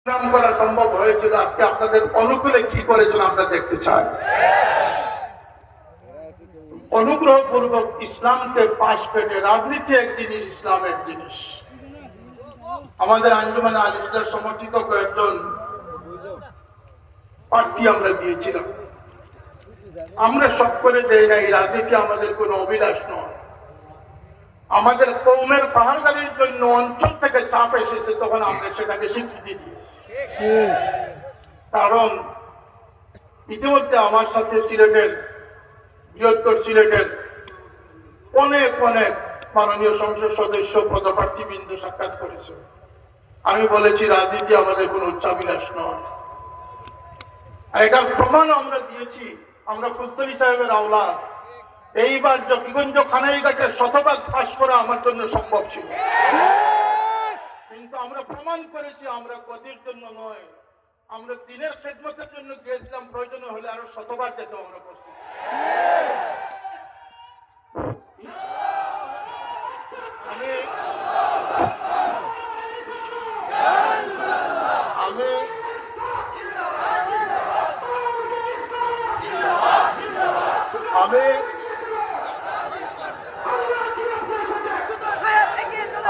সংগ্রাম করা সম্ভব হয়েছিল, আজকে আপনাদের অনুকূলে কি করেছেন আমরা দেখতে চাই। অনুগ্রহ পূর্বক ইসলামকে পাশ কেটে রাজনীতি এক জিনিস, ইসলাম এক জিনিস। আমাদের আঞ্জুমান আল ইসলাম সমর্থিত কয়েকজন প্রার্থী আমরা দিয়েছিলাম। আমরা সব করে দেই না, এই রাজনীতি আমাদের কোনো অভিলাষ নয়। আমাদের কৌমের পাহাড়গাড়ির জন্য অঞ্চল থেকে চাপ এসেছে, তখন আমরা সেটাকে স্বীকৃতি দিয়েছি। কারণ ইতিমধ্যে আমার সাথে সিলেটের, বৃহত্তর সিলেটের অনেক অনেক মাননীয় সংসদ সদস্য পদপ্রার্থীবৃন্দ সাক্ষাৎ করেছে। আমি বলেছি রাজনীতি আমাদের কোনো উচ্চাভিলাষ নয়। এটার প্রমাণ আমরা দিয়েছি। আমরা ফুলতলি সাহেবের আওলাদ। এইবার জকিগঞ্জ খানাইঘাটের শতভাগ ফাঁস করা আমার জন্য সম্ভব ছিল, কিন্তু আমরা প্রমাণ করেছি আমরা গদির জন্য নয়, আমরা দিনের খেদমতের জন্য গিয়েছিলাম। প্রয়োজন হলে আরো শতভাগ যেতে আমরা প্রস্তুত।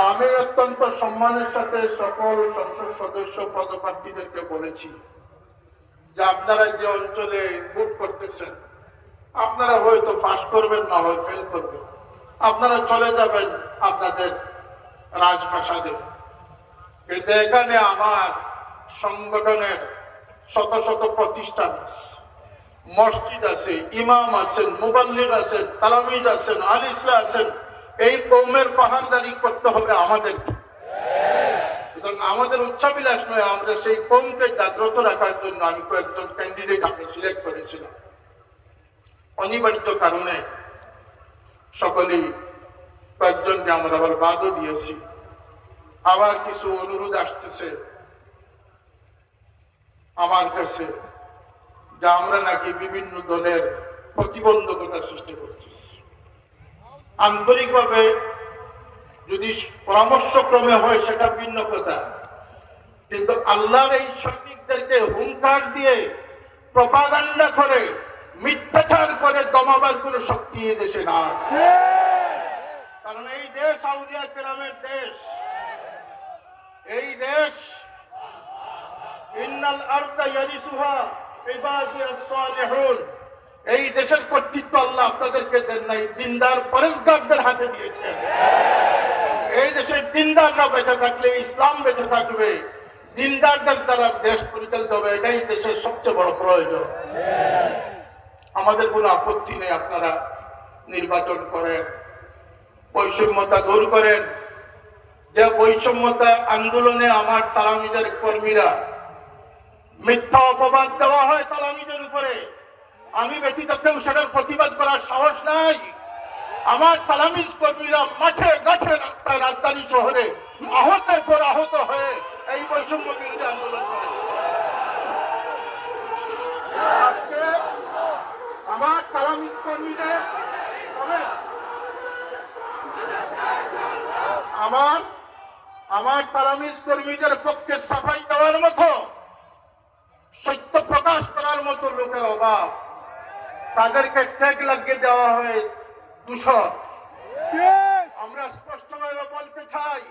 আমি অত্যন্ত সম্মানের সাথে সকল সংসদ সদস্য পদপ্রার্থীদেরকে বলেছি যে আপনারা যে অঞ্চলে ভোট করতেছেন, আপনারা হয়তো পাস করবেন, না হয় ফেল করবেন, আপনারা চলে যাবেন আপনাদের রাজপ্রাসাদে। কিন্তু এখানে আমার সংগঠনের শত শত প্রতিষ্ঠান আছে, মসজিদ আছে, ইমাম আছেন, মুবাল্লিগ আছেন, তালামিজ আছেন, আলিসলা আছেন। এই কৌমের পাহাড়দারি করতে হবে আমাদের। আমাদের উচ্চাভিলাষ নয়, আমরা সেই কৌমকে জাগ্রত রাখার জন্য আমি কয়েকজন ক্যান্ডিডেট আমরা সিলেক্ট করেছিলাম। অনিবার্য কারণে সকলেই কয়েকজনকে আমরা আবার বাদও দিয়েছি। আবার কিছু অনুরোধ আসতেছে আমার কাছে, যা আমরা নাকি বিভিন্ন দলের প্রতিবন্ধকতা সৃষ্টি করতেছি। আন্তরিকভাবে যদি পরামর্শক্রমে হয় সেটা ভিন্ন কথা, কিন্তু আল্লাহর এই সৈনিকদেরকে হুঙ্কার দিয়ে, প্রপাগান্ডা করে, মিথ্যাচার করে দমাবার কোন শক্তি এই দেশে না। কারণ এই দেশ আউলিয়া কেরামের দেশ। এই দেশ ইন্নাল আরদা ইয়ারিসুহা ইবাদিয়াস সালিহুন। এই দেশের কর্তৃত্ব আল্লাহ আপনাদেরকে দেন নাই, দিনদার পরেশগারদের হাতে দিয়েছেন। এই দেশের দিনদাররা বেঁচে থাকলে ইসলাম বেঁচে থাকবে, দিনদারদের দ্বারা দেশ পরিচালিত হবে। এটাই দেশের সবচেয়ে বড় প্রয়োজন। আমাদের কোনো আপত্তি নেই, আপনারা নির্বাচন করেন, বৈষম্যতা দূর করেন। যে বৈষম্যতা আন্দোলনে আমার তালামিজের কর্মীরা মিথ্যা অপবাদ দেওয়া হয় তালামিজের উপরে, আমি ব্যতীত কেউ সেটার প্রতিবাদ করার সাহস নাই। আমার তালামিজ কর্মীরা মাঠে ঘাটে রাস্তায় রাজধানী শহরে আহতের পর আহত হয়ে এই বৈষম্য বিরোধী আন্দোলন করেছে। আজকে আমার তালামিজ কর্মীদের আমার তালামিজ কর্মীদের পক্ষে সাফাই দেওয়ার মতো, সত্য প্রকাশ করার মতো লোকের অভাব। তাদেরকে ট্যাগ লাগিয়ে দেওয়া হয় দূষণ। আমরা স্পষ্টভাবে বলতে চাই,